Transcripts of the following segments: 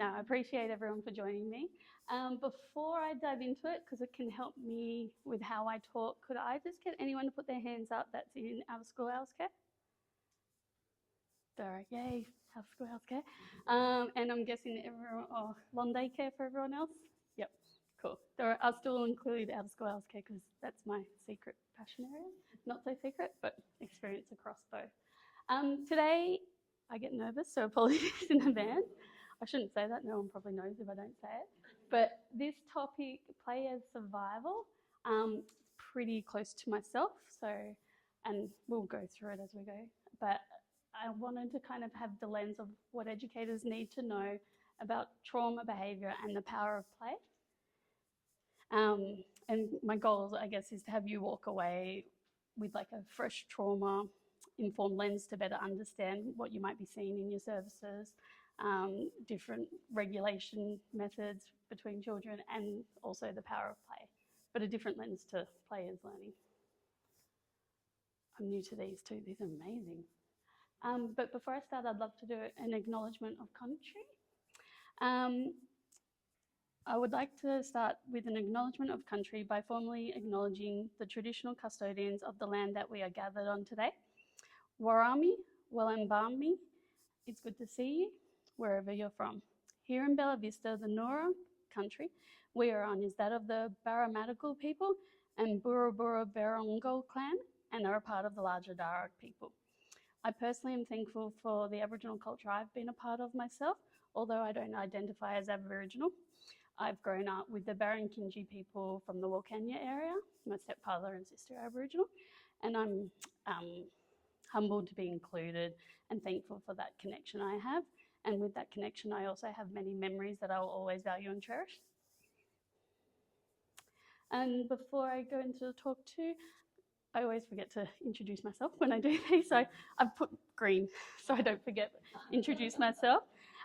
I appreciate everyone for joining me. Before I dive into it, because it can help me with how I talk, could I just get anyone to put their hands up that's in out-of-school hours care? Sorry, yay, out-of-school hours care. And I'm guessing everyone, long day care for everyone else? Yep, cool. I'll still include out-of-school hours care because that's my secret passion area. Not so secret, but experience across both. Today, I get nervous, so apologies in advance. I shouldn't say that, no one probably knows if I don't say it. But this topic, play as survival, it's pretty close to myself, and we'll go through it as we go. But I wanted to kind of have the lens of what educators need to know about trauma, behaviour, and the power of play. And my goal, I guess, is to have you walk away with like a fresh trauma-informed lens to better understand what you might be seeing in your services, different regulation methods between children, and also the power of play, but a different lens to play as learning. I'm new to these too, these are amazing. But before I start, I'd love to do an acknowledgement of country. I would like to start with an acknowledgement of country by formally acknowledging the traditional custodians of the land that we are gathered on today. Warami, Walambami, it's good to see you, wherever you're from. Here in Bella Vista, the Noora country we are on is that of the Barramatigal people and Burra Barrongal clan, and are a part of the larger Darug people. I personally am thankful for the Aboriginal culture I've been a part of myself, although I don't identify as Aboriginal. I've grown up with the Barrankinji people from the Wilcannia area. My stepfather and sister are Aboriginal, and I'm humbled to be included and thankful for that connection I have. And with that connection, I also have many memories that I will always value and cherish. And before I go into the talk too, I always forget to introduce myself when I do these, so I've put green so I don't forget to introduce myself.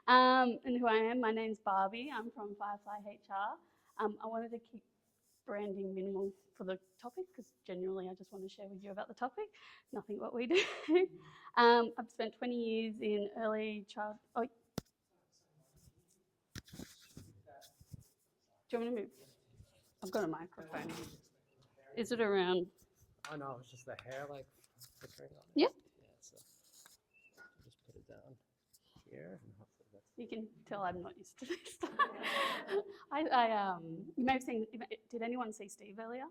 And who I am, my name's Barbi, I'm from Firefly HR. I wanted to keep branding minimal for the topic because generally I just want to share with you about the topic, nothing what we do. I've spent 20 years in early child... Oh. Do you want me to move? I've got a microphone. Is it around? Oh no, it's just the hair like flickering on it. Yep. Yeah, so just put it down here and hopefully that's... You can tell I'm not used to this. You may have seen, did anyone see Steve earlier?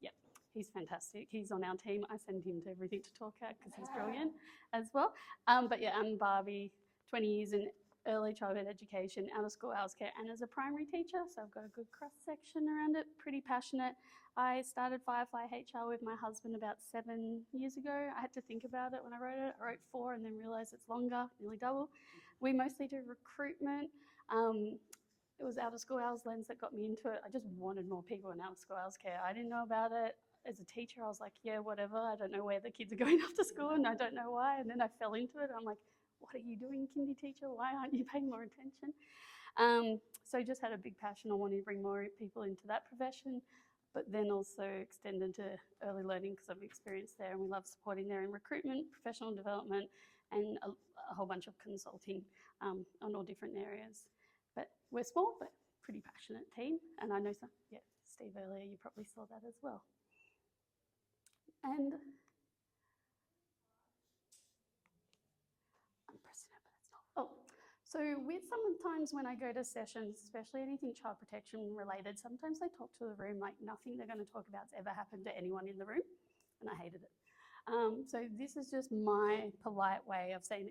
Yes. Yep, he's fantastic. He's on our team. I send him to everything to talk at because he's brilliant as well. But yeah, I'm Barbi, 20 years in early childhood education, out of school hours care, and as a primary teacher, so I've got a good cross-section around it, pretty passionate. I started Firefly HR with my husband about 7 years ago. I had to think about it when I wrote it. I wrote 4 and then realised it's longer, nearly double. We mostly do recruitment. It was out of school hours lens that got me into it. I just wanted more people in out of school hours care. I didn't know about it. As a teacher, I was like, yeah, whatever. I don't know where the kids are going after school and I don't know why. And then I fell into it. I'm like, what are you doing, kindy teacher? Why aren't you paying more attention? So just had a big passion. I wanted to bring more people into that profession, but then also extended to early learning because I've experienced there, and we love supporting there in recruitment, professional development, and a whole bunch of consulting on all different areas. But we're small, but pretty passionate team. And I know some, yeah, Steve earlier, you probably saw that as well. And I'm pressing it, but it's not. Oh, so with sometimes when I go to sessions, especially anything child protection related, sometimes they talk to the room like nothing they're going to talk about has ever happened to anyone in the room, and I hated it. So this is just my polite way of saying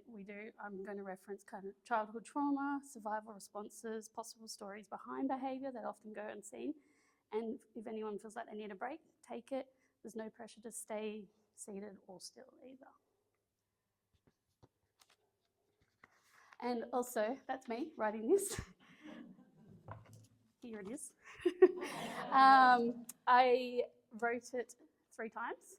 I'm going to reference kind of childhood trauma, survival responses, possible stories behind behaviour that often go unseen. And if anyone feels like they need a break, take it. There's no pressure to stay seated or still either. And also, that's me writing this. Here it is. I wrote it 3 times.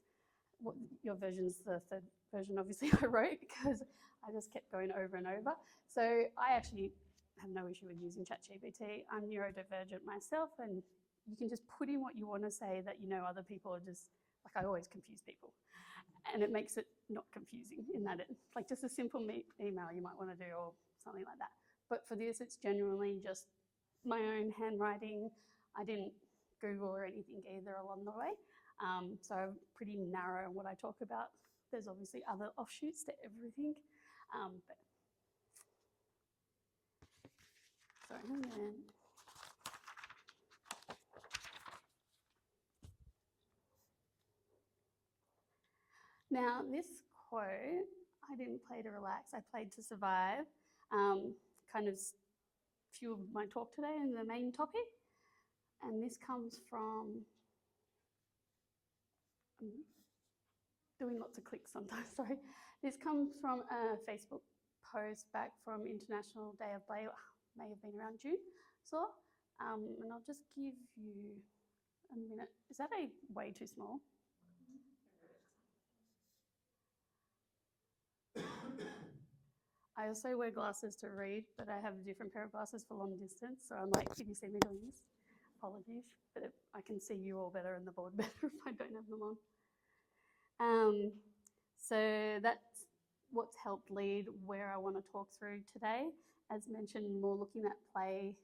Your version's the 3rd version, obviously, I wrote because I just kept going over and over. So I actually have no issue with using ChatGPT. I'm neurodivergent myself, and you can just put in what you want to say that you know other people are just, like I always confuse people. And it makes it not confusing in that it's like just a simple email you might want to do or something like that. But for this, it's genuinely just my own handwriting. I didn't Google or anything either along the way. So I'm pretty narrow in what I talk about. There's obviously other offshoots to everything. But sorry, and then now this quote, I didn't play to relax, I played to survive. Kind of fueled my talk today and the main topic. And this comes from, I'm doing lots of clicks sometimes, sorry. This comes from a Facebook post back from International Day of Play, may have been around June, so. And I'll just give you a minute. Is that way too small? I also wear glasses to read, but I have a different pair of glasses for long distance. So I'm like, if you see me doing this, apologies, but I can see you all better and the board better if I don't have them on. So that's what's helped lead where I want to talk through today. As mentioned, more looking at play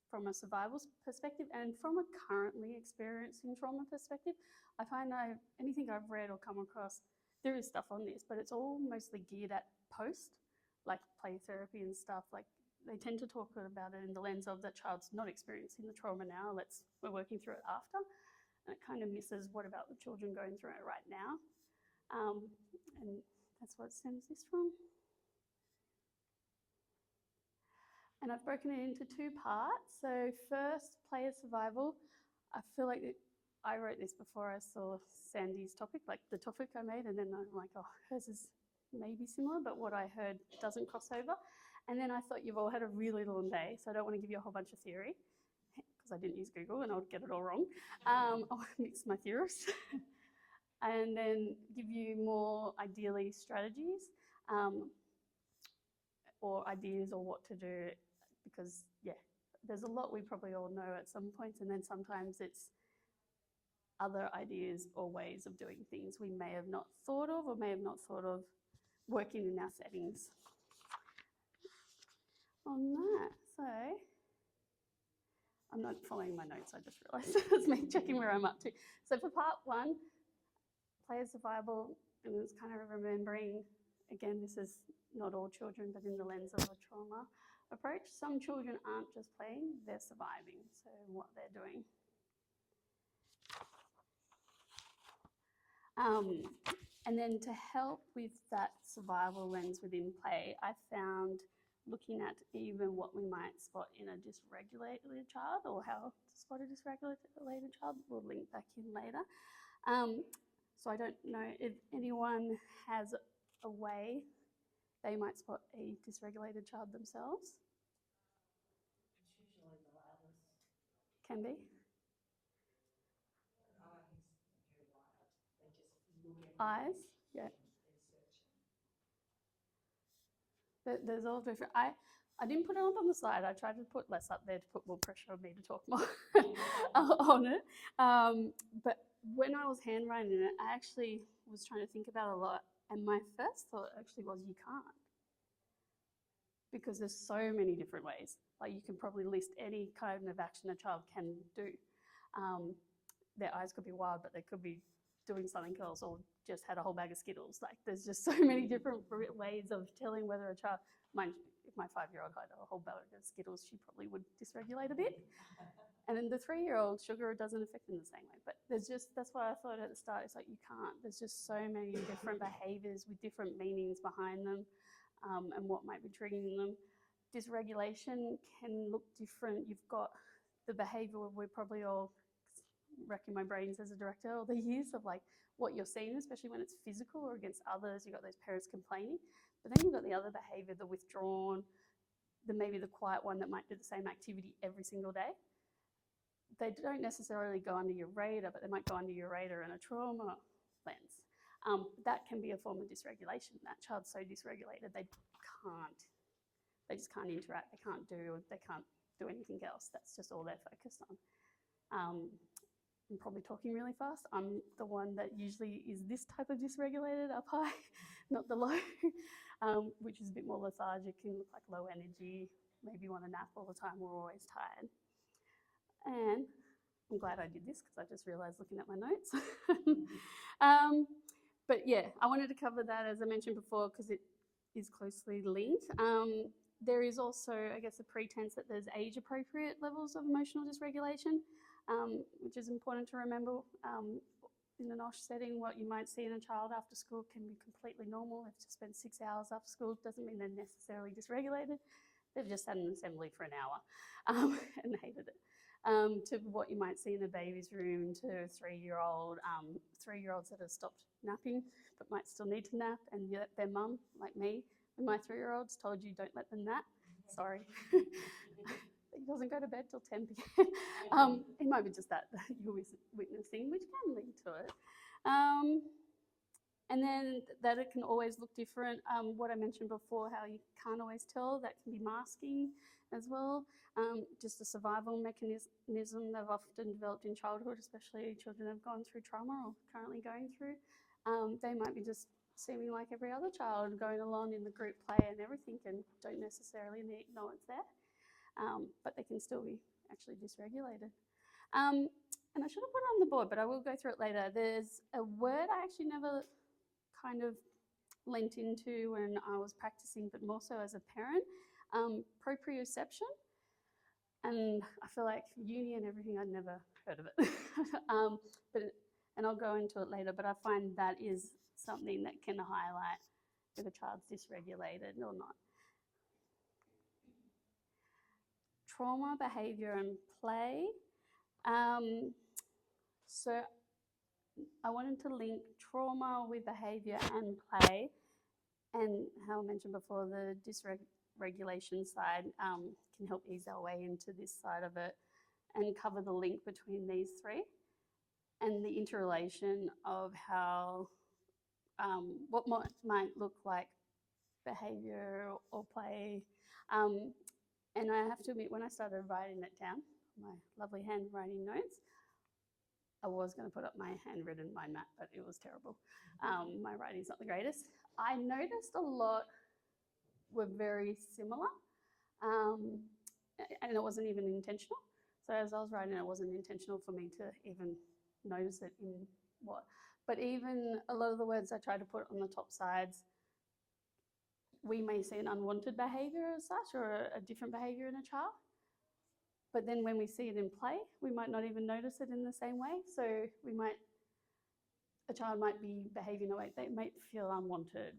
from a survival perspective and from a currently experiencing trauma perspective. I find anything I've read or come across, there is stuff on this, but it's all mostly geared at post, like play therapy and stuff. Like they tend to talk about it in the lens of that child's not experiencing the trauma now, we're working through it after. And it kind of misses what about the children going through it right now. And that's what stems this from. And I've broken it into two parts. So first, player survival. I feel like I wrote this before I saw Sandy's topic, like the topic I made, and then I'm like, oh, hers is maybe similar, but what I heard doesn't cross over. And then I thought you've all had a really long day, so I don't want to give you a whole bunch of theory, because I didn't use Google and I would get it all wrong. I'll mix my theories. And then give you more, ideally, strategies or ideas or what to do, because, yeah, there's a lot we probably all know at some points, and then sometimes it's other ideas or ways of doing things we may have not thought of or may have not thought of working in our settings. On that, so I'm not following my notes, I just realised it's me checking where I'm up to. So for part one, player survival, and it's kind of remembering, again, this is not all children, but in the lens of a trauma approach. Some children aren't just playing, they're surviving, so what they're doing. And then to help with that survival lens within play, I found looking at even what we might spot in a dysregulated child, or how to spot a dysregulated child. We'll link back in later. So I don't know if anyone has a way they might spot a dysregulated child themselves. It's usually the loudest. Can be. Eyes, Eyes, they're very loud. They just look at yeah. They're searching. There's all different. I didn't put it up on the slide. I tried to put less up there to put more pressure on me to talk more on it. But when I was handwriting it, I actually was trying to think about it a lot. And my first thought actually was, you can't. Because there's so many different ways. Like you can probably list any kind of action a child can do. Their eyes could be wild, but they could be doing something else, or just had a whole bag of Skittles. Like there's just so many different ways of telling whether a child, if my 5-year-old had a whole bag of Skittles, she probably would dysregulate a bit. And then the 3-year-old, sugar doesn't affect them the same way. But that's why I thought at the start, it's like you can't. There's just so many different behaviours with different meanings behind them, and what might be triggering them. Dysregulation can look different. You've got the behaviour we're probably all racking my brains as a director all the years of like what you're seeing, especially when it's physical or against others. You've got those parents complaining, but then you've got the other behaviour, the withdrawn, maybe the quiet one that might do the same activity every single day. They don't necessarily go under your radar, but they might go under your radar in a trauma lens. That can be a form of dysregulation. That child's so dysregulated they just can't interact, they can't do anything else. That's just all they're focused on. I'm probably talking really fast. I'm the one that usually is this type of dysregulated up high, not the low, which is a bit more lethargic, can look like low energy, maybe want to nap all the time or always tired. And I'm glad I did this because I just realised looking at my notes. But yeah, I wanted to cover that, as I mentioned before, because it is closely linked. There is also, I guess, a pretense that there's age-appropriate levels of emotional dysregulation, which is important to remember. In an OSH setting, what you might see in a child after school can be completely normal. They've just spent 6 hours after school. Doesn't mean they're necessarily dysregulated. They've just had an assembly for an hour and hated it. To what you might see in a baby's room, to a 3-year-old, 3-year-olds that have stopped napping but might still need to nap, and yet their mum, like me, and my 3-year-olds told you don't let them nap. Sorry. He doesn't go to bed till 10 p.m. It might be just that you're witnessing, which can lead to it. And then that it can always look different. What I mentioned before, how you can't always tell, that can be masking as well. Just a survival mechanism they've often developed in childhood, especially children who've gone through trauma or currently going through. They might be just seeming like every other child, going along in the group play and everything, and don't necessarily know it's there. But they can still be actually dysregulated. And I should have put it on the board, but I will go through it later. There's a word I actually never kind of lent into when I was practicing, but more so as a parent, proprioception. And I feel like uni and everything, I'd never heard of it. And I'll go into it later, but I find that is something that can highlight if a child's dysregulated or not. Trauma, behaviour and play. So I wanted to link trauma with behaviour and play, and how I mentioned before, the dysregulation side can help ease our way into this side of it and cover the link between these three and the interrelation of how what might look like behaviour or play. And I have to admit, when I started writing it down, my lovely handwriting notes, I was going to put up my handwritten mind map, but it was terrible. My writing's not the greatest. I noticed a lot were very similar, and it wasn't even intentional. So as I was writing, it wasn't intentional for me to even notice it in what. But even a lot of the words I tried to put on the top sides, we may see an unwanted behaviour as such, or a different behaviour in a child. But then when we see it in play, we might not even notice it in the same way. So a child might be behaving in a way they might feel unwanted,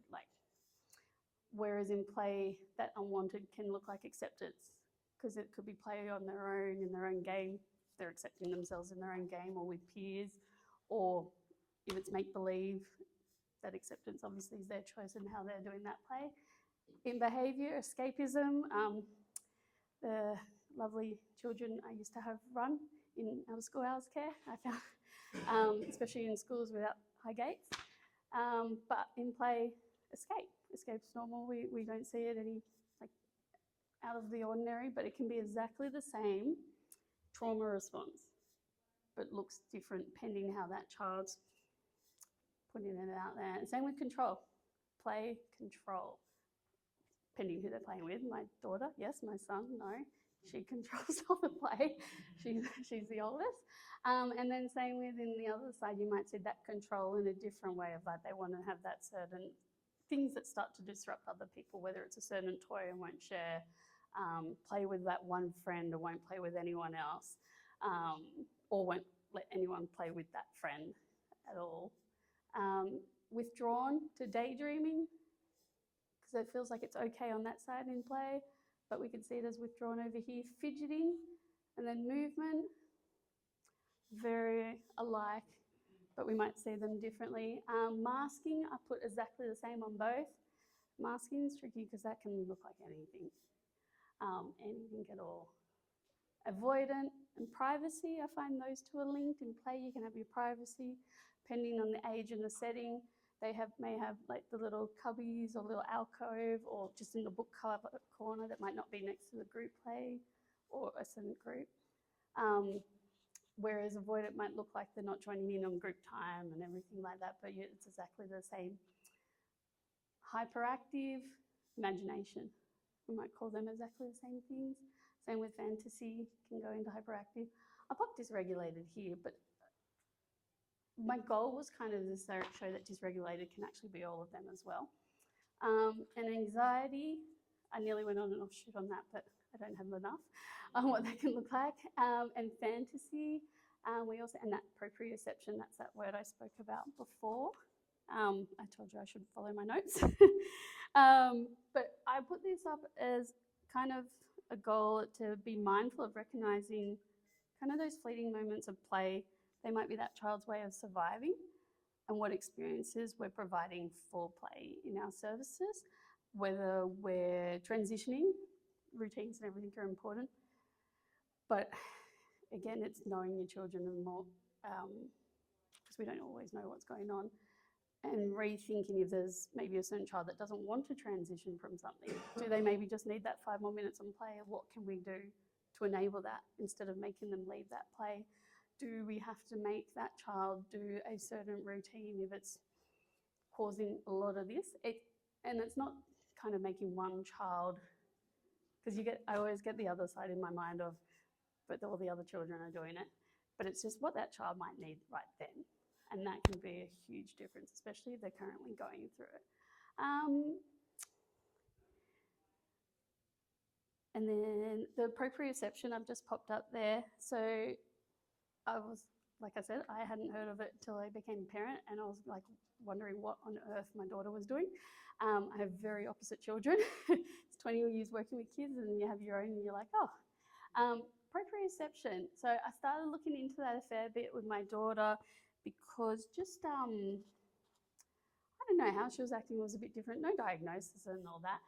whereas in play, that unwanted can look like acceptance, because it could be play on their own, in their own game. They're accepting themselves in their own game or with peers, or if it's make-believe, that acceptance obviously is their choice in how they're doing that play. In behaviour, escapism, the lovely children I used to have run in out of school hours care, I found, especially in schools without high gates. But in play, escape's normal. We don't see it any out of the ordinary, but it can be exactly the same trauma response, but looks different pending how that child's putting it out there. And same with control, play, control, pending who they're playing with. My daughter, yes. My son, no. She controls all the play. She's the oldest. And then same with in the other side, you might see that control in a different way of they want to have that certain things that start to disrupt other people, whether it's a certain toy and won't share, play with that one friend or won't play with anyone else, or won't let anyone play with that friend at all. Withdrawn to daydreaming, because it feels like it's okay on that side in play, but we can see it as withdrawn over here. Fidgeting, and then movement, very alike, but we might see them differently. Masking, I put exactly the same on both. Masking is tricky because that can look like anything, anything at all. Avoidant and privacy, I find those two are linked. In play, you can have your privacy, depending on the age and the setting. They may have the little cubbies or little alcove, or just in the book cover corner that might not be next to the group play or a certain group. Whereas avoidant might look like they're not joining in on group time and everything like that, but it's exactly the same. Hyperactive, imagination. we might call them exactly the same things. Same with fantasy, can go into hyperactive. I popped dysregulated here, but my goal was kind of to show that dysregulated can actually be all of them as well. And anxiety, I nearly went on and off shoot on that, but I don't have enough on what that can look like. And fantasy, we also, and that proprioception, that's that word I spoke about before. I told you I should follow my notes. But I put this up as kind of a goal to be mindful of recognising kind of those fleeting moments of play. They might be that child's way of surviving, and what experiences we're providing for play in our services, whether we're transitioning, routines and everything are important. But again, it's knowing your children and more, because we don't always know what's going on, and rethinking if there's maybe a certain child that doesn't want to transition from something. Do they maybe just need that 5 more minutes on play? What can we do to enable that instead of making them leave that play? Do we have to make that child do a certain routine if it's causing a lot of this? And it's not kind of making one child, because I always get the other side in my mind of, but all the other children are doing it. But it's just what that child might need right then. And that can be a huge difference, especially if they're currently going through it. And then the proprioception I've just popped up there. So I was, like I said, I hadn't heard of it until I became a parent, and I was like wondering what on earth my daughter was doing. I have very opposite children. It's 20 years working with kids, and you have your own, and you're like, oh. Proprioception. So I started looking into that a fair bit with my daughter, because just, I don't know how she was acting was a bit different. No diagnosis and all that.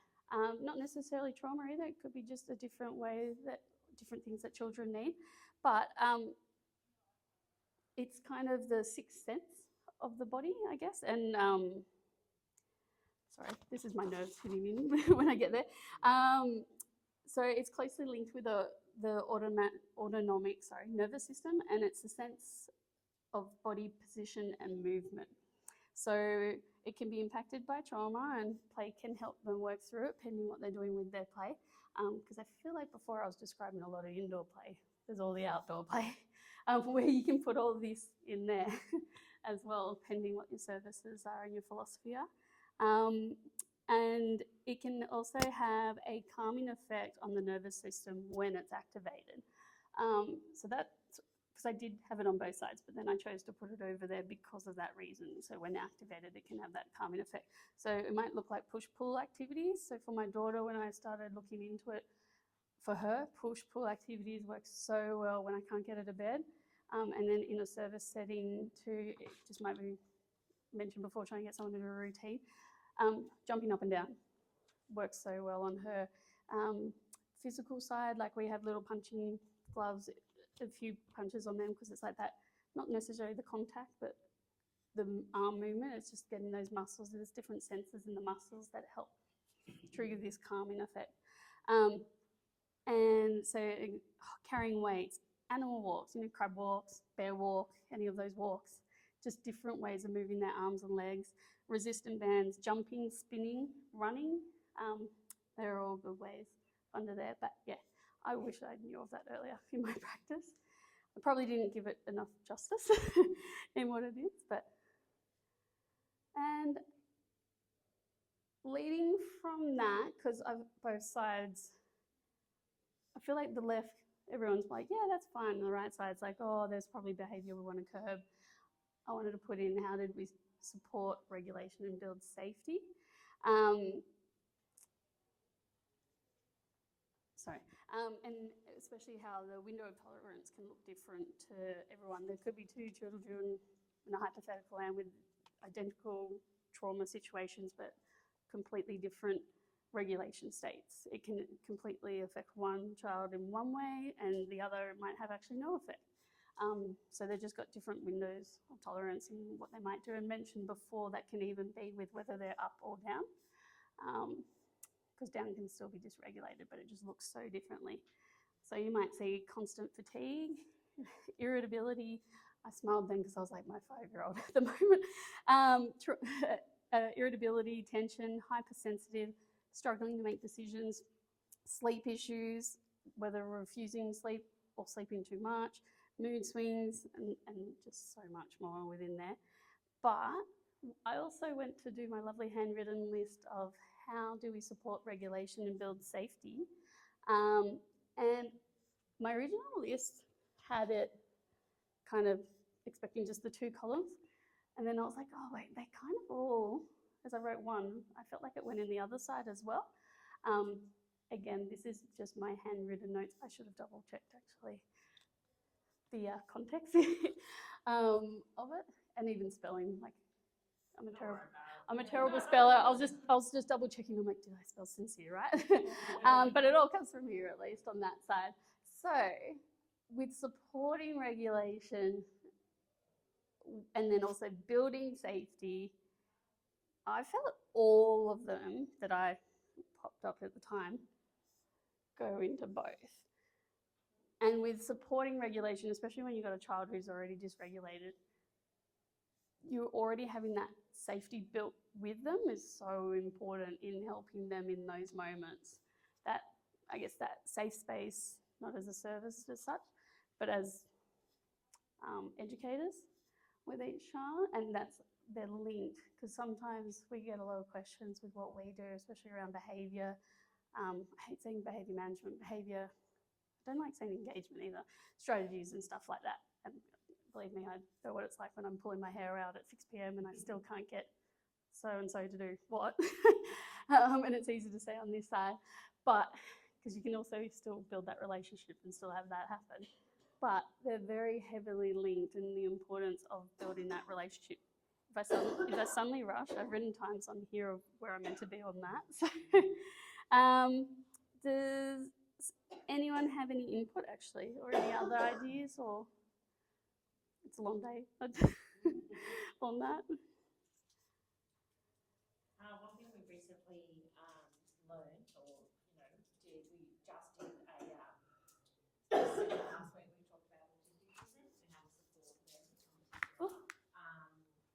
Not necessarily trauma either. It could be just a different way different things that children need. But it's kind of the sixth sense of the body, I guess. And sorry, this is my nerves hitting in when I get there. So it's closely linked with the autonomic nervous system, and it's the sense of body position and movement. So it can be impacted by trauma, and play can help them work through it, depending what they're doing with their play. Because I feel like before I was describing a lot of indoor play. There's all the outdoor play, where you can put all this in there as well, depending what your services are and your philosophy are. And it can also have a calming effect on the nervous system when it's activated. So that's because I did have it on both sides, but then I chose to put it over there because of that reason. So when activated, it can have that calming effect. So it might look like push-pull activities. So for my daughter, when I started looking into it, for her, push-pull activities work so well when I can't get her to bed. And then in a service setting too, it just might be mentioned before, trying to get someone to do a routine. Jumping up and down works so well on her. Physical side, like we have little punching gloves, a few punches on them, because it's like that, not necessarily the contact, but the arm movement. It's just getting those muscles. There's different sensors in the muscles that help trigger this calming effect. And so carrying weights, animal walks, crab walks, bear walk, any of those walks, just different ways of moving their arms and legs. Resistant bands, jumping, spinning, running, they're all good ways under there. But yeah, I wish I knew of that earlier in my practice. I probably didn't give it enough justice in what it is, but. And leading from that, because both sides, I feel like the left, everyone's like, yeah, that's fine. And the right side's like, oh, there's probably behaviour we want to curb. I wanted to put in, how did we support regulation and build safety? And especially how the window of tolerance can look different to everyone. There could be two children in a hypothetical and with identical trauma situations, but completely different regulation states. It can completely affect one child in one way, and the other might have actually no effect. So they've just got different windows of tolerance in what they might do. And mentioned before, that can even be with whether they're up or down, because down can still be dysregulated, but it just looks so differently. So you might see constant fatigue, irritability. I smiled then because I was like my 5-year-old at the moment. Irritability, tension, hypersensitive, struggling to make decisions, sleep issues, whether refusing sleep or sleeping too much, mood swings, and just so much more within there. But I also went to do my lovely handwritten list of how do we support regulation and build safety. And my original list had it kind of expecting just the 2 columns. And then I was like, oh wait, they kind of all, as I wrote one, I felt like it went in the other side as well. Again, this is just my handwritten notes. I should have double checked actually the context of it, and even spelling. Like, I'm a terrible speller. I was just double checking. I'm like, did I spell sincere right? But it all comes from here, at least on that side. So with supporting regulation and then also building safety, I felt all of them that I popped up at the time go into both. And with supporting regulation, especially when you've got a child who's already dysregulated, you're already having that safety built with them is so important in helping them in those moments. That, I guess, that safe space, not as a service as such, but as educators with each child, and they're linked, because sometimes we get a lot of questions with what we do, especially around behaviour. I hate saying behaviour management, behaviour, I don't like saying engagement either, strategies and stuff like that. And believe me, I know what it's like when I'm pulling my hair out at 6 p.m. and I still can't get so-and-so to do what. And it's easy to say on this side, but because you can also still build that relationship and still have that happen. But they're very heavily linked in the importance of building that relationship. If I suddenly rush, I've written times on here of where I'm meant to be on that. So, does anyone have any input actually, or any other ideas, or it's a long day on that? One thing we recently learned, or we just did a last week we talked about autism and how to support them.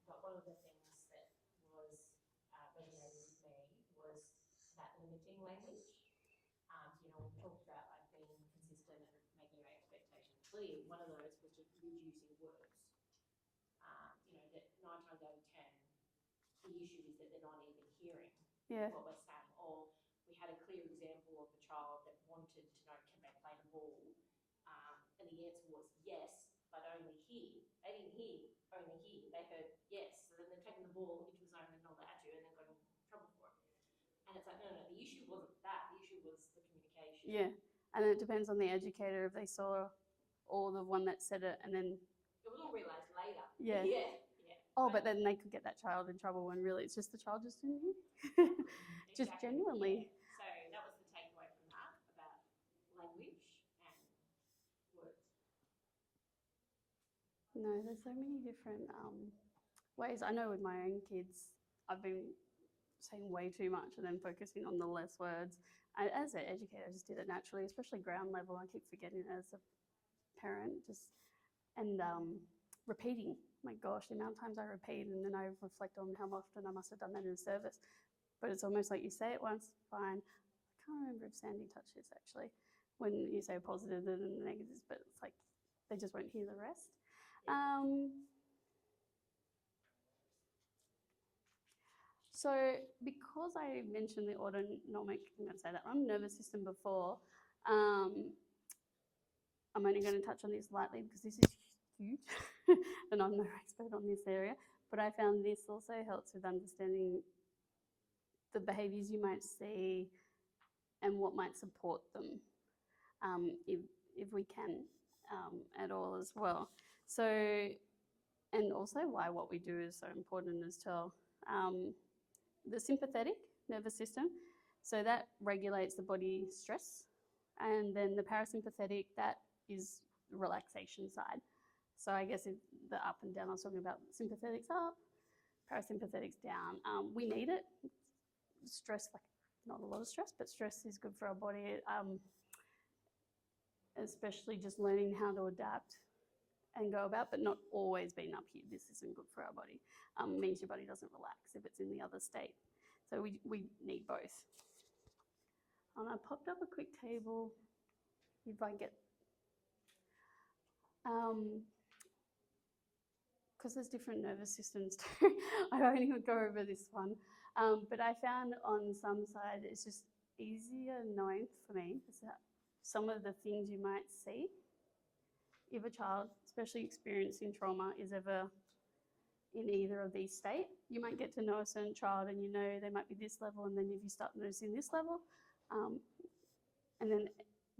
But one of the things that was resonated with me was that limiting language. We talked about like being consistent and making your expectations clear. One of those was just reducing words. That 9 times out of 10, the issue is that they're not even hearing what we're saying. Or we had a clear example of a child that wanted to know, can they play the ball? And the answer was yes, but only here. They didn't hear, only here. They heard yes. So then they're taking the ball into a zone they're not allowed to, and then got in trouble for it. And it's like, no, the issue wasn't that. The issue was the communication. Yeah, and it depends on the educator if they saw or the one that said it, and then it was all realised later. Yeah. Oh, but then they could get that child in trouble when really it's just the child just didn't hear. Just Exactly, genuinely. yeah. So that was the takeaway from that about language and words. No, there's so many different ways. I know with my own kids, I've been saying way too much and then focusing on the less words. As an educator, I just did it naturally, especially ground level. I keep forgetting it as a parent, and repeating. My gosh, the amount of times I repeat and then I reflect on how often I must have done that in a service. But it's almost like you say it once, fine. I can't remember if Sandy touched this actually, when you say positive and the negatives, but it's like they just won't hear the rest. So because I mentioned the autonomic, I'm going to say that wrong, nervous system before, I'm only going to touch on this lightly because this is huge and I'm no expert on this area, but I found this also helps with understanding the behaviours you might see and what might support them if we can at all as well. So, and also why what we do is so important as well. The sympathetic nervous system, so that regulates the body stress, and then the parasympathetic, that is the relaxation side. So I guess if the up and down, I was talking about sympathetics up, parasympathetics down. We need it. Stress, like not a lot of stress, but stress is good for our body, especially just learning how to adapt and go about, but not always being up here. This isn't good for our body. Means your body doesn't relax if it's in the other state. So we need both. And I popped up a quick table if I get, because there's different nervous systems too. I don't even go over this one. But I found on some side it's just easier knowing for me some of the things you might see if a child, especially experiencing trauma, is ever in either of these states. You might get to know a certain child and you know they might be this level, and then if you start noticing this level, and then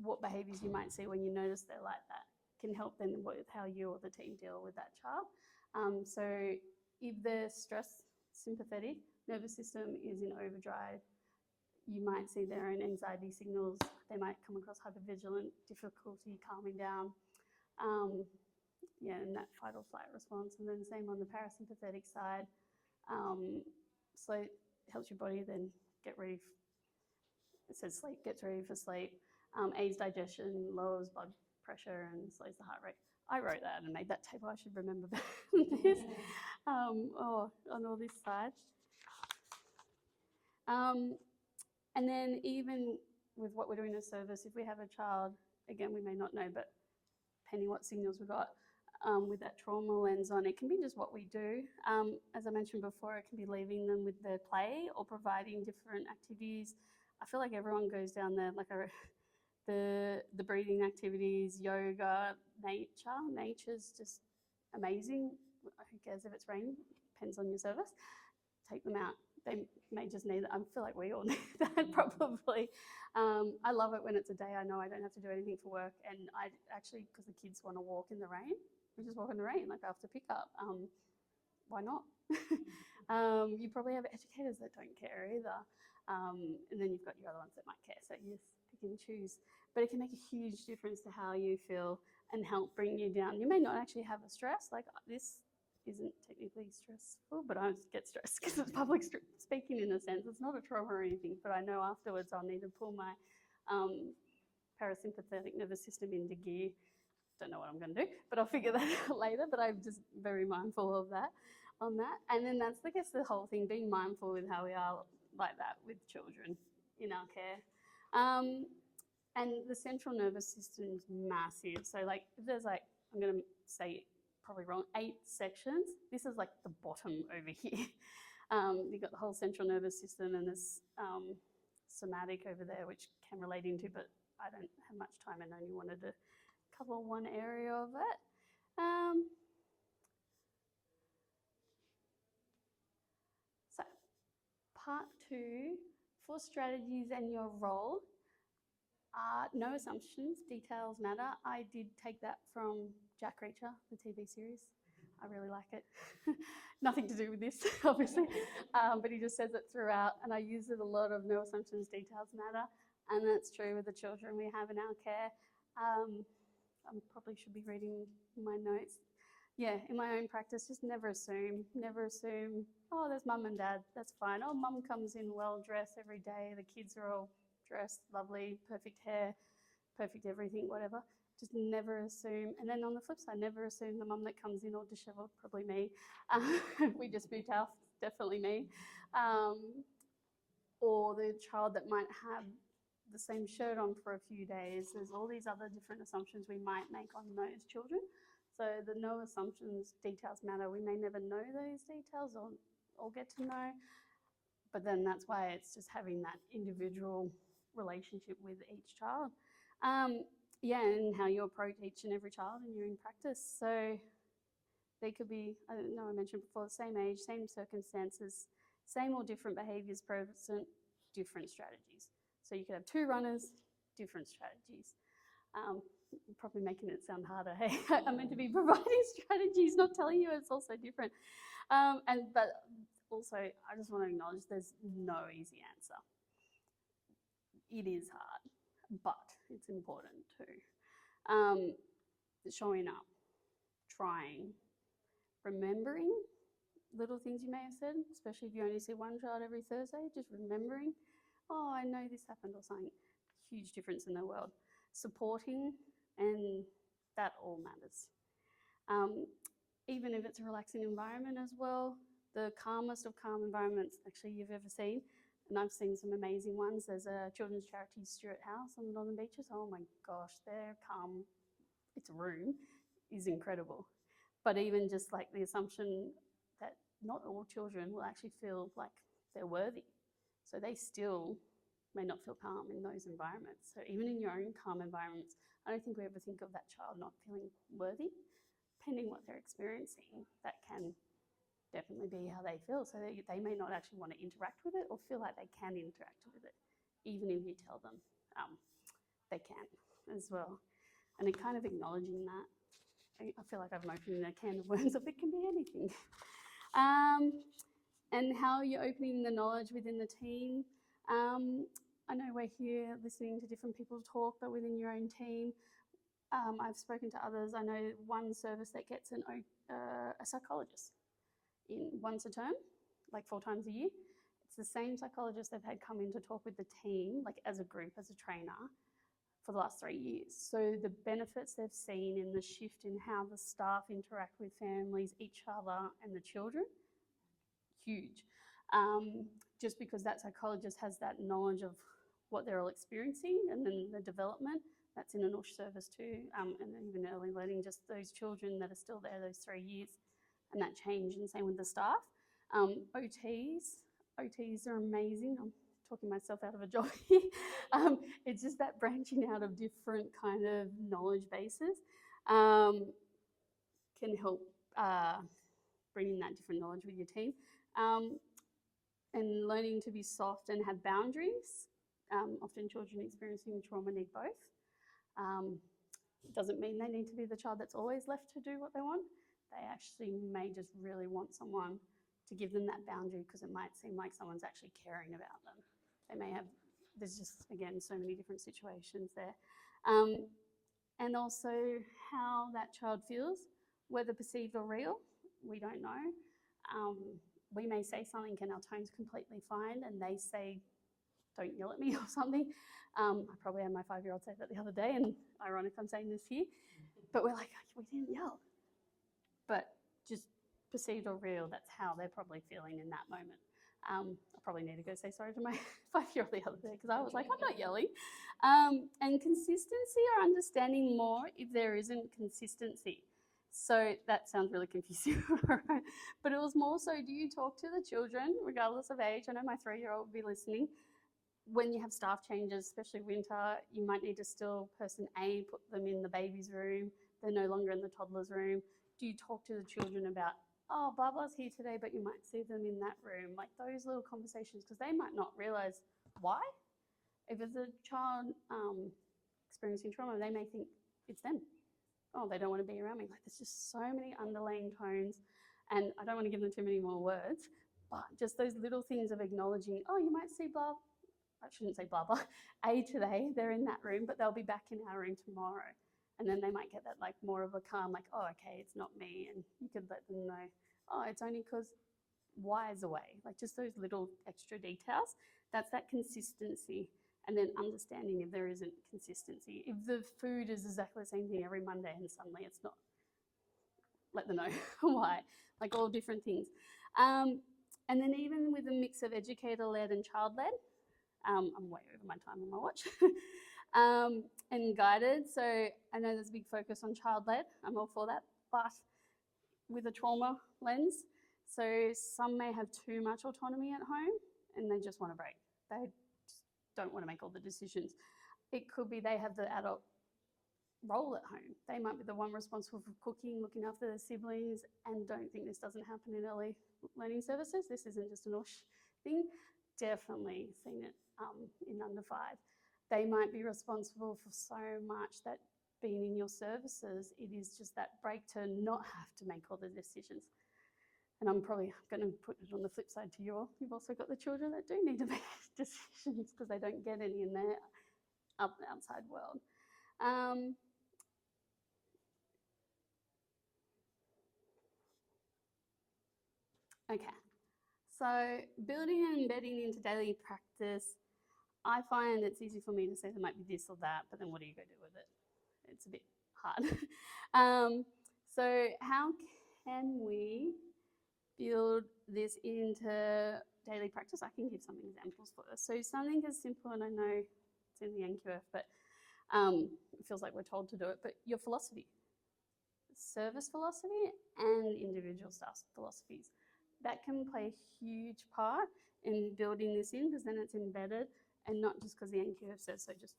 what behaviours you might see when you notice they're like that can help then with how you or the team deal with that child. So if the stress sympathetic nervous system is in overdrive, you might see their own anxiety signals. They might come across hypervigilant, difficulty calming down, and that fight or flight response. And then same on the parasympathetic side. So it helps your body then get ready. It says sleep, gets ready for sleep. Aids digestion, lowers blood pressure and slows the heart rate. I wrote that and made that table. I should remember this. On all this side. And then even with what we're doing in service, if we have a child, again, we may not know, but depending what signals we got with that trauma lens on, it can be just what we do. As I mentioned before, it can be leaving them with their play or providing different activities. I feel like everyone goes down there, like the breathing activities, yoga, nature. Nature's just amazing. Who cares if it's raining? Depends on your service. Take them out. They may just need that. I feel like we all need that probably. I love it when it's a day I know I don't have to do anything for work, and I actually, because the kids want to walk in the rain, we just walk in the rain like after pickup. Why not? You probably have educators that don't care either. And then you've got your other ones that might care, so you just pick and choose. But it can make a huge difference to how you feel and help bring you down. You may not actually have a stress, like this isn't technically stressful, but I get stressed because it's public speaking in a sense. It's not a trauma or anything, but I know afterwards I'll need to pull my parasympathetic nervous system into gear. Don't know what I'm going to do, but I'll figure that out later. But I'm just very mindful of that, on that. And then that's, I guess, the whole thing, being mindful with how we are like that with children in our care. And the central nervous system's massive. So like, if there's like, I'm going to say probably wrong, 8 sections. This is like the bottom over here. You've got the whole central nervous system and this somatic over there, which can relate into, but I don't have much time and only wanted to cover one area of it. So part 2, 4 strategies and your role. No assumptions, details matter. I did take that from Jack Reacher, the TV series. I really like it. Nothing to do with this, obviously, but he just says it throughout, and I use it a lot of no assumptions, details matter, and that's true with the children we have in our care. I probably should be reading my notes. Yeah, in my own practice, just never assume. Never assume, oh, there's mum and dad, that's fine. Oh, mum comes in well dressed every day, the kids are all dressed, lovely, perfect hair, perfect everything, whatever. Just never assume. And then on the flip side, never assume the mum that comes in all dishevelled, probably me. We just moved house, definitely me. Or the child that might have the same shirt on for a few days. There's all these other different assumptions we might make on those children. So the no assumptions, details matter. We may never know those details or get to know, but then that's why it's just having that individual relationship with each child. And how you approach each and every child and you're in practice. So they could be, I don't know, I mentioned before, the same age, same circumstances, same or different behaviours present, different strategies. So you could have 2 runners, different strategies. Probably making it sound harder. Hey, I'm meant to be providing strategies, not telling you it's also different. But also, I just want to acknowledge there's no easy answer. It is hard, but it's important too. Showing up, trying, remembering little things you may have said, especially if you only see one child every Thursday, just remembering, oh, I know this happened or something. Huge difference in the world. Supporting, and that all matters. Even if it's a relaxing environment as well, the calmest of calm environments actually you've ever seen, And I've seen some amazing ones. There's a children's charity, Stuart House on the Northern Beaches. Oh my gosh, their calm, it's a room, is incredible. But even just like the assumption that not all children will actually feel like they're worthy. So they still may not feel calm in those environments. So even in your own calm environments, I don't think we ever think of that child not feeling worthy. Depending what they're experiencing, that can definitely be how they feel. So they may not actually want to interact with it or feel like they can interact with it, even if you tell them they can as well. And it kind of acknowledging that. I feel like I'm opening a can of worms of it can be anything. And how you're opening the knowledge within the team. I know we're here listening to different people talk, but within your own team, I've spoken to others. I know one service that gets a psychologist in once a term, like 4 times a year. It's the same psychologist they've had come in to talk with the team, like as a group, as a trainer, for the last 3 years. So the benefits they've seen in the shift in how the staff interact with families, each other and the children, huge. Just because that psychologist has that knowledge of what they're all experiencing and then the development, that's in an USH service too, and even early learning, just those children that are still there those 3 years and that change, and same with the staff. OTs are amazing. I'm talking myself out of a job here. It's just that branching out of different kind of knowledge bases can help bring in that different knowledge with your team. And learning to be soft and have boundaries. Often children experiencing trauma need both. It doesn't mean they need to be the child that's always left to do what they want. They actually may just really want someone to give them that boundary because it might seem like someone's actually caring about them. They may have, there's just, again, so many different situations there. And also how that child feels, whether perceived or real, we don't know. We may say something and our tone's completely fine and they say, don't yell at me or something. I probably had my 5-year-old say that the other day, and ironic I'm saying this here, but we're like, we didn't yell. But just perceived or real, that's how they're probably feeling in that moment. I probably need to go say sorry to my 5-year-old the other day because I was like, I'm not yelling. And consistency or understanding more if there isn't consistency. So that sounds really confusing, right? But it was more so, do you talk to the children, regardless of age? I know my 3-year-old will be listening. When you have staff changes, especially winter, you might need to still, person A, put them in the baby's room. They're no longer in the toddler's room. Do you talk to the children about, oh, blah, blah's here today, but you might see them in that room? Like those little conversations, because they might not realise why. If it's a child experiencing trauma, they may think it's them. Oh, they don't want to be around me. Like there's just so many underlying tones, and I don't want to give them too many more words, but just those little things of acknowledging, oh, you might see blah, I shouldn't say blah, blah, A today, they're in that room, but they'll be back in our room tomorrow. And then they might get that like more of a calm, like, oh, okay, it's not me. And you could let them know, oh, it's only because Y is away. Like just those little extra details, that's that consistency. And then understanding if there isn't consistency. If the food is exactly the same thing every Monday and suddenly it's not, let them know why, like all different things. And then even with a mix of educator-led and child-led, I'm way over my time on my watch, and guided. So I know there's a big focus on child-led, I'm all for that, but with a trauma lens. So some may have too much autonomy at home and they just want a break. They don't want to make all the decisions. It could be they have the adult role at home. They might be the one responsible for cooking, looking after their siblings, and don't think this doesn't happen in early learning services. This isn't just an USH thing. Definitely seen it in under 5. They might be responsible for so much that being in your services, it is just that break to not have to make all the decisions. And I'm probably going to put it on the flip side to you all. You've also got the children that do need to make decisions because they don't get any in their outside world. Okay, so building and embedding into daily practice, I find it's easy for me to say there might be this or that, but then what do you go do with it? It's a bit hard. So how can we build this into daily practice, I can give some examples for us. So something as simple, and I know it's in the NQF, but it feels like we're told to do it, but your philosophy, service philosophy and individual staff philosophies, that can play a huge part in building this in, because then it's embedded, and not just because the NQF says so, just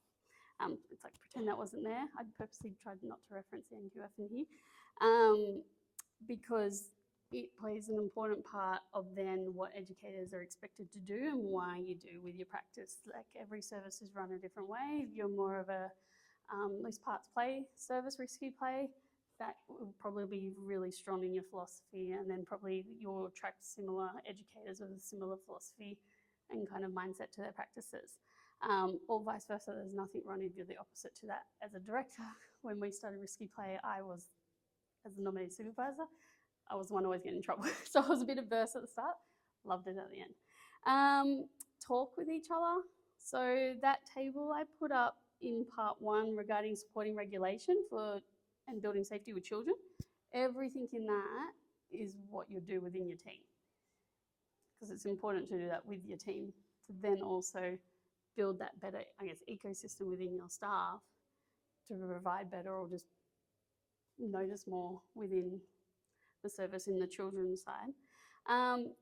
it's like pretend that wasn't there. I purposely tried not to reference the NQF in here, because it plays an important part of then what educators are expected to do and why you do with your practice. Like every service is run a different way. If you're more of a loose parts play service, risky play, that will probably be really strong in your philosophy, and then probably you'll attract similar educators with a similar philosophy and kind of mindset to their practices. Or vice versa, there's nothing wrong if you're the opposite to that. As a director, when we started risky play, I was, as the nominated supervisor, I was the one always getting in trouble. So I was a bit adverse at the start, loved it at the end. Talk with each other. So that table I put up in part 1 regarding supporting regulation for and building safety with children, everything in that is what you do within your team. Because it's important to do that with your team to then also build that better, I guess, ecosystem within your staff to provide better or just notice more within the service in the children's side.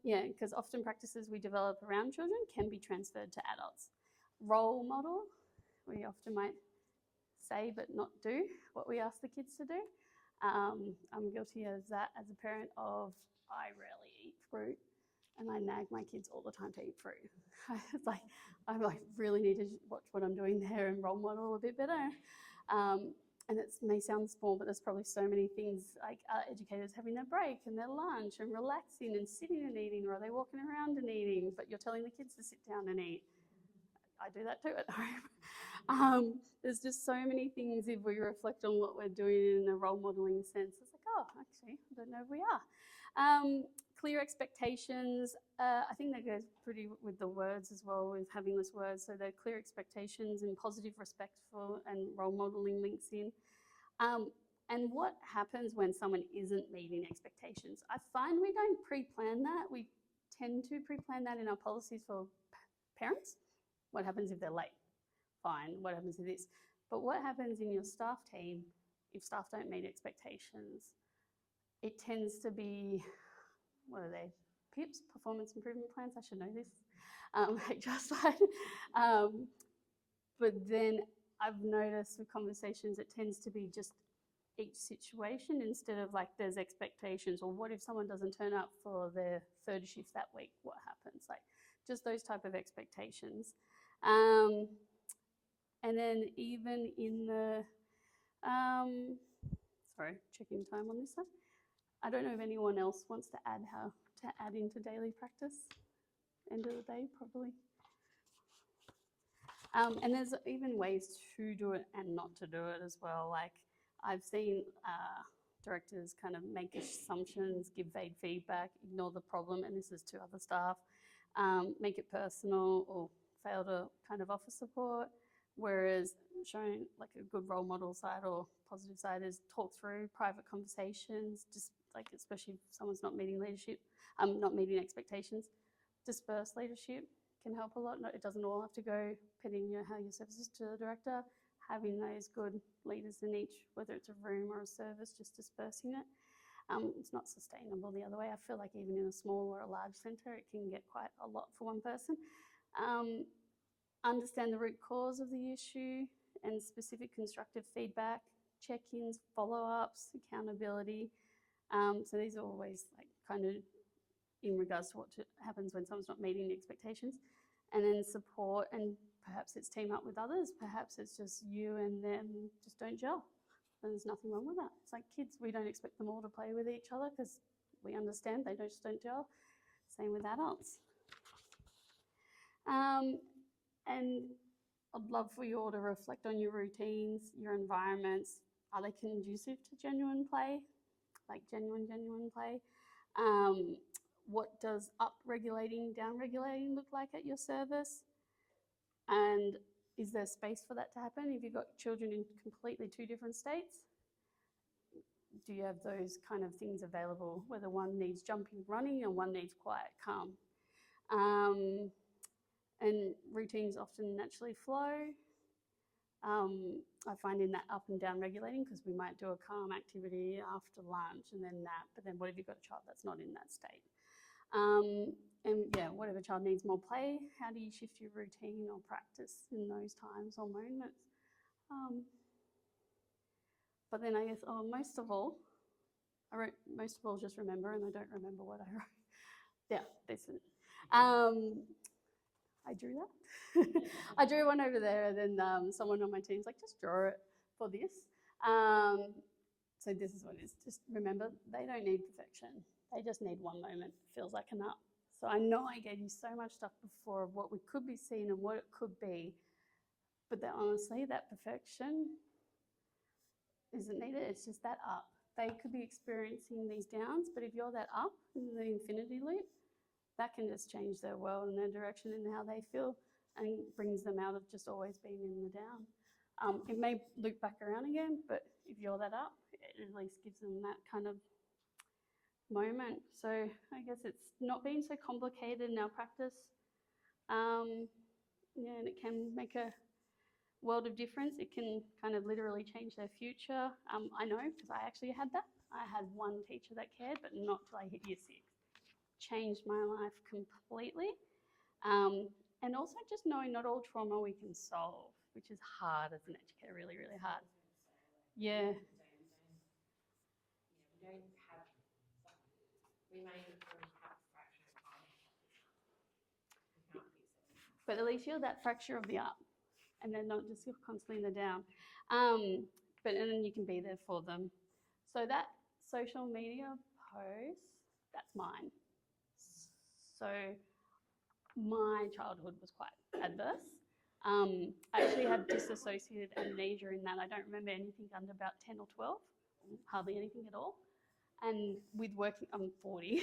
Yeah, because often practices we develop around children can be transferred to adults. Role model, we often might say but not do what we ask the kids to do. I'm guilty of that as a parent of I rarely eat fruit, and I nag my kids all the time to eat fruit. It's like, I really need to watch what I'm doing there and role model a bit better. And it may sound small, but there's probably so many things like educators having their break and their lunch and relaxing and sitting and eating, or are they walking around and eating, but you're telling the kids to sit down and eat. I do that too at home. There's just so many things if we reflect on what we're doing in a role modelling sense. It's like, oh, actually, I don't know if we are. Clear expectations. I think that goes pretty with the words as well, with having this word. So the clear expectations and positive, respectful and role modelling links in. And what happens when someone isn't meeting expectations? I find we don't pre-plan that. We tend to pre-plan that in our policies for parents. What happens if they're late? Fine. What happens if this? But what happens in your staff team if staff don't meet expectations? It tends to be, what are they? PIPs, performance improvement plans. I should know this. HR slide. But then I've noticed with conversations, it tends to be just each situation instead of like there's expectations, or what if someone doesn't turn up for their 3rd shift that week? What happens? Like just those type of expectations. And then even in the, sorry, checking time on this side. I don't know if anyone else wants to add how to add into daily practice. End of the day, probably. And there's even ways to do it and not to do it as well. Like I've seen directors kind of make assumptions, give vague feedback, ignore the problem, and this is to other staff, make it personal or fail to kind of offer support. Whereas showing like a good role model side or positive side is talk through private conversations, just like especially if someone's not meeting leadership, not meeting expectations, disperse leadership can help a lot. It doesn't all have to go pitting how your services to the director. Having those good leaders in each, whether it's a room or a service, just dispersing it. It's not sustainable the other way. I feel like even in a small or a large centre, it can get quite a lot for one person. Understand the root cause of the issue and specific constructive feedback, check-ins, follow-ups, accountability. So these are always like kind of in regards to what happens when someone's not meeting the expectations. And then support, and perhaps it's team up with others, perhaps it's just you and them just don't gel. And there's nothing wrong with that. It's like kids, we don't expect them all to play with each other because we understand they just don't gel. Same with adults. And I'd love for you all to reflect on your routines, your environments. Are they conducive to genuine play? Like genuine play? What does up-regulating, down-regulating look like at your service? And is there space for that to happen if you've got children in completely 2 different states? Do you have those kind of things available, whether one needs jumping, running, and one needs quiet, calm? And routines often naturally flow. I find in that up and down regulating, because we might do a calm activity after lunch and then nap, but then what if you've got a child that's not in that state? And yeah, whatever child needs more play, how do you shift your routine or practice in those times or moments? But then I guess, most of all, I wrote most of all just remember, and I don't remember what I wrote. Yeah, this is, I drew that. I drew one over there, and then someone on my team's like, just draw it for this. So this is what it is. Just remember, they don't need perfection. They just need one moment. It feels like enough. So I know I gave you so much stuff before of what we could be seeing and what it could be, but that honestly, that perfection isn't needed. It's just that up. They could be experiencing these downs, but if you're that up in the infinity loop, that can just change their world and their direction and how they feel, and brings them out of just always being in the down. It may loop back around again, but if you're that up, it at least gives them that kind of moment. So I guess it's not being so complicated in our practice. Yeah, and it can make a world of difference. It can kind of literally change their future. I know, because I actually had that. I had one teacher that cared, but not till I hit year 6. Changed my life completely. And also just knowing not all trauma we can solve, which is hard as an educator, really, really hard. Yeah. We may have a fraction of time. We can't fix it. But at least you're that fracture of the up, and they're not just constantly in the down. But and then you can be there for them. So that social media post, that's mine. So my childhood was quite adverse. I actually had dissociated amnesia in that I don't remember anything under about 10 or 12, hardly anything at all. And with working, I'm 40,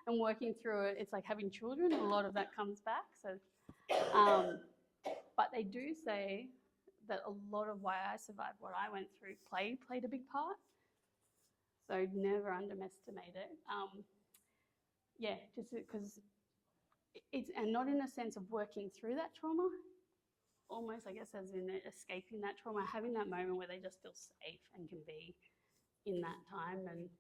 and working through it, it's like having children, a lot of that comes back. So, but they do say that a lot of why I survived what I went through played a big part. So never underestimate it. Yeah, just because it's, and not in a sense of working through that trauma, almost I guess as in escaping that trauma, having that moment where they just feel safe and can be in that time, and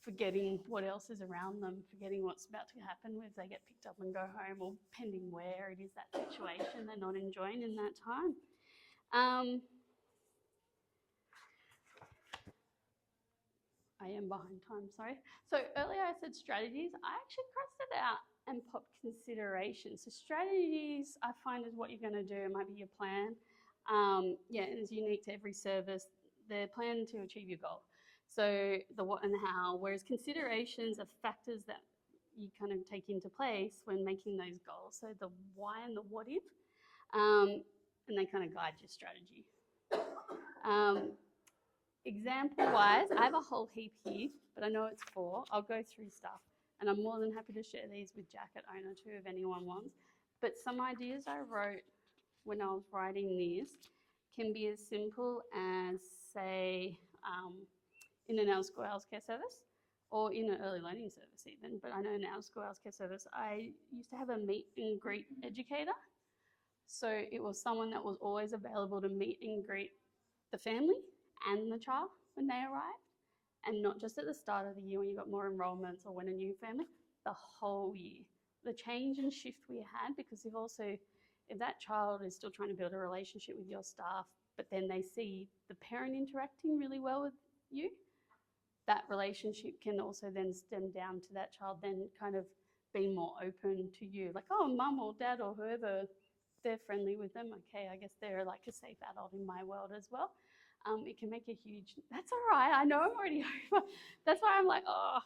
forgetting what else is around them, forgetting what's about to happen if they get picked up and go home, or pending where it is that situation they're not enjoying in that time. I am behind time, sorry. So earlier I said strategies. I actually crossed it out and popped considerations. So strategies, I find, is what you're going to do. It might be your plan. Yeah, and it's unique to every service. They're planned to achieve your goal. So the what and how, whereas considerations are factors that you kind of take into place when making those goals. So the why and the what if, and they kind of guide your strategy. Example-wise, I have a whole heap here, but I know it's 4. I'll go through stuff, and I'm more than happy to share these with Jack at Owner too, if anyone wants. But some ideas I wrote when I was writing this can be as simple as, say, in an out-of-school hours care service, or in an early learning service even. But I know in an out-of-school hours care service, I used to have a meet and greet educator. So it was someone that was always available to meet and greet the family and the child when they arrived, and not just at the start of the year when you got more enrolments or when a new family, the whole year. The change and shift we had, because if that child is still trying to build a relationship with your staff, but then they see the parent interacting really well with you, that relationship can also then stem down to that child then kind of being more open to you. Like, oh, mum or dad or whoever, they're friendly with them. Okay, I guess they're like a safe adult in my world as well. It can make a huge, that's all right, I know I'm already over. That's why I'm like, oh.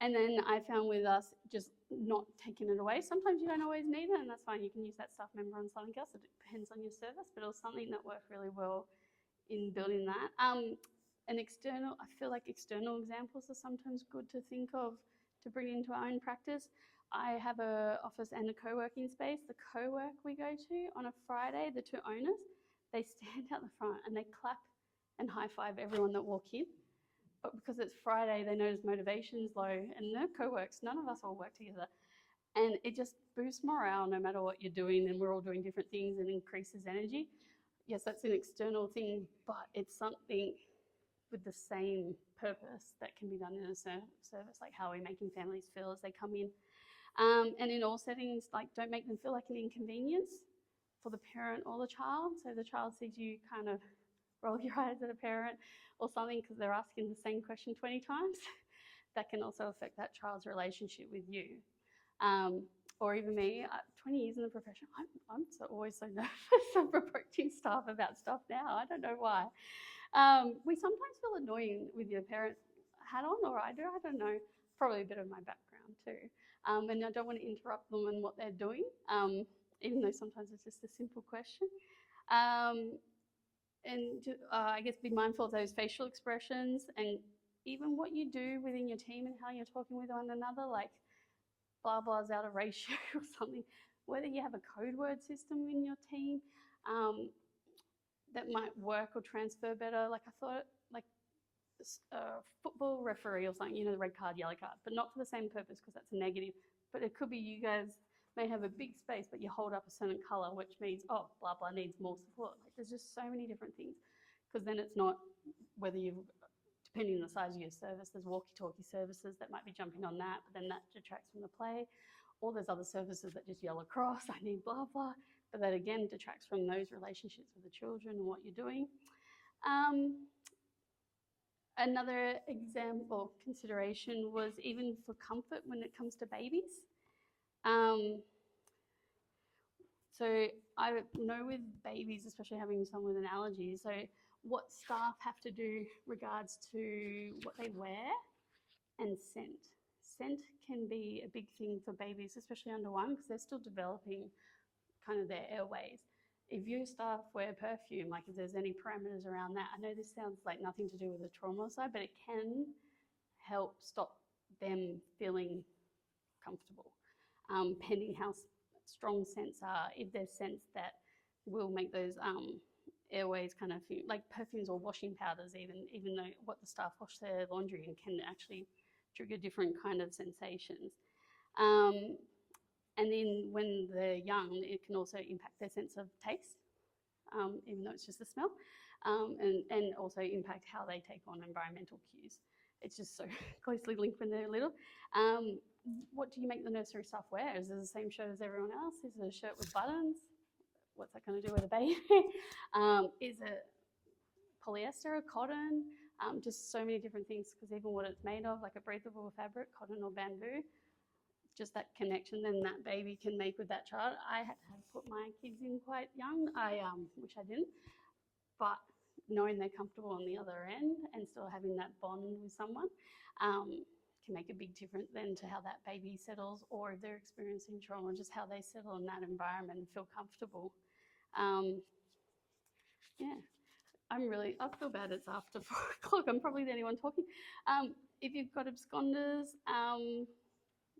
And then I found with us just not taking it away. Sometimes you don't always need it, and that's fine. You can use that staff member on something else. It depends on your service, but it was something that worked really well in building that. And external, I feel like external examples are sometimes good to think of to bring into our own practice. I have an office and a co-working space. The co-work we go to on a Friday, the 2 owners, they stand out the front and they clap and high five everyone that walk in. but because it's Friday, they notice motivation's low, and their co-works, none of us all work together. And it just boosts morale no matter what you're doing, and we're all doing different things and increases energy. Yes, that's an external thing, but it's something with the same purpose that can be done in a service, like how we're making families feel as they come in. And in all settings, like, don't make them feel like an inconvenience for the parent or the child. So the child sees you kind of roll your eyes at a parent or something because they're asking the same question 20 times. That can also affect that child's relationship with you. Or even me, 20 years in the profession, I'm always so nervous of approaching staff about stuff now. I don't know why. We sometimes feel annoying with your parent hat on, or I don't know, probably a bit of my background too. And I don't want to interrupt them in what they're doing, even though sometimes it's just a simple question. I guess be mindful of those facial expressions and even what you do within your team and how you're talking with one another, like blah blah's out of ratio or something. Whether you have a code word system in your team that might work or transfer better. Like I thought, like a football referee or something, you know, the red card, yellow card, but not for the same purpose because that's a negative. But it could be you guys may have a big space, but you hold up a certain colour, which means, oh, blah, blah needs more support. Like there's just so many different things because then it's not whether you've, depending on the size of your service, there's walkie-talkie services that might be jumping on that, but then that detracts from the play. Or there's other services that just yell across, I need blah, blah, but that again detracts from those relationships with the children and what you're doing. Another example, consideration was even for comfort when it comes to babies. So I know with babies, especially having someone with an allergy, so what staff have to do regards to what they wear and scent. Scent can be a big thing for babies, especially under one, because they're still developing kind of their airways. If your staff wear perfume, like if there's any parameters around that, I know this sounds like nothing to do with the trauma side, but it can help stop them feeling comfortable, pending how strong scents are. If there's scents that will make those airways kind of feel, like perfumes or washing powders, even though what the staff wash their laundry in can actually trigger different kind of sensations. And then when they're young, it can also impact their sense of taste, even though it's just a smell, and also impact how they take on environmental cues. It's just so closely linked when they're little. What do you make the nursery staff wear? Is it the same shirt as everyone else? Is it a shirt with buttons? What's that going to do with a baby? Is it polyester or cotton? Just so many different things, because even what it's made of, like a breathable fabric, cotton or bamboo, just that connection then that baby can make with that child. I had to put my kids in quite young, which I didn't, but knowing they're comfortable on the other end and still having that bond with someone can make a big difference then to how that baby settles, or if they're experiencing trauma, just how they settle in that environment and feel comfortable. Yeah. I feel bad it's after 4 o'clock. I'm probably the only one talking. If you've got absconders,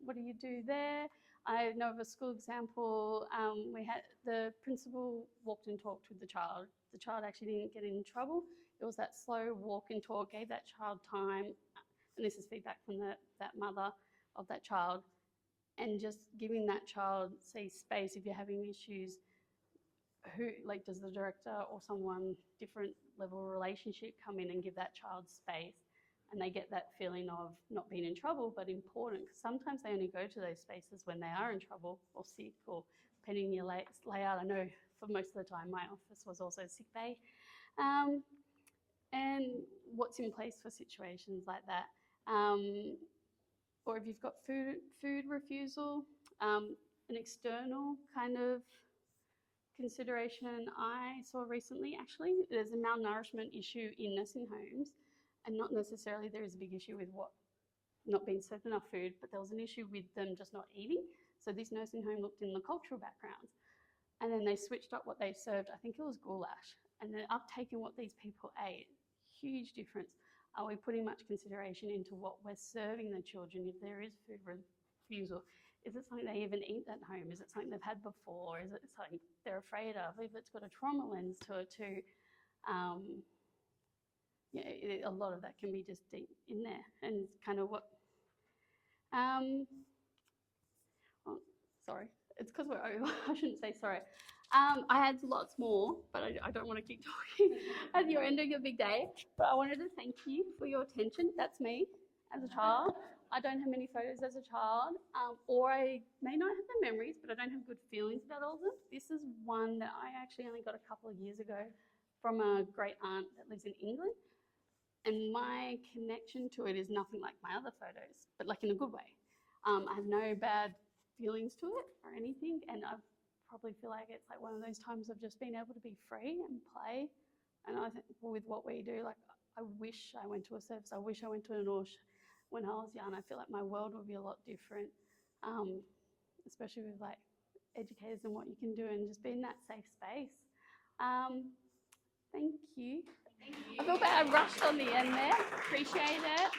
what do you do there? I know of a school example. We had the principal walked and talked with the child. The child actually didn't get in trouble. It was that slow walk and talk, gave that child time, and this is feedback from that mother of that child, and just giving that child, say, space if you're having issues. Who, like, does the director or someone different level relationship come in and give that child space, and they get that feeling of not being in trouble but important, because sometimes they only go to those spaces when they are in trouble or sick, or depending on your layout. I know for most of the time my office was also sick bay. And what's in place for situations like that. Or if you've got food refusal, an external kind of consideration I saw recently, actually, there's a malnourishment issue in nursing homes, and not necessarily there is a big issue with not being served enough food, but there was an issue with them just not eating. So this nursing home looked in the cultural backgrounds, and then they switched up what they served. I think it was goulash, and they're uptaking what these people ate. Huge difference. Are we putting much consideration into what we're serving the children if there is food refusal? Is it something they even eat at home? Is it something they've had before? Is it something they're afraid of? If it's got a trauma lens to it too, a lot of that can be just deep in there, and kind of what. Oh, sorry, it's because we're over. I shouldn't say sorry. I had lots more, but I don't want to keep talking at your end of your big day. But I wanted to thank you for your attention. That's me as a child. I don't have many photos as a child, or I may not have the memories, but I don't have good feelings about all of them. This is one that I actually only got a couple of years ago from a great aunt that lives in England. And my connection to it is nothing like my other photos, but like in a good way. I have no bad feelings to it or anything, and I probably feel like it's like one of those times of just being able to be free and play. And I think with what we do, like I wish I went to a service. I wish I went to an ORSH when I was young. I feel like my world would be a lot different, especially with like educators and what you can do and just be in that safe space. Thank you. I feel bad I rushed on the end there. Appreciate it.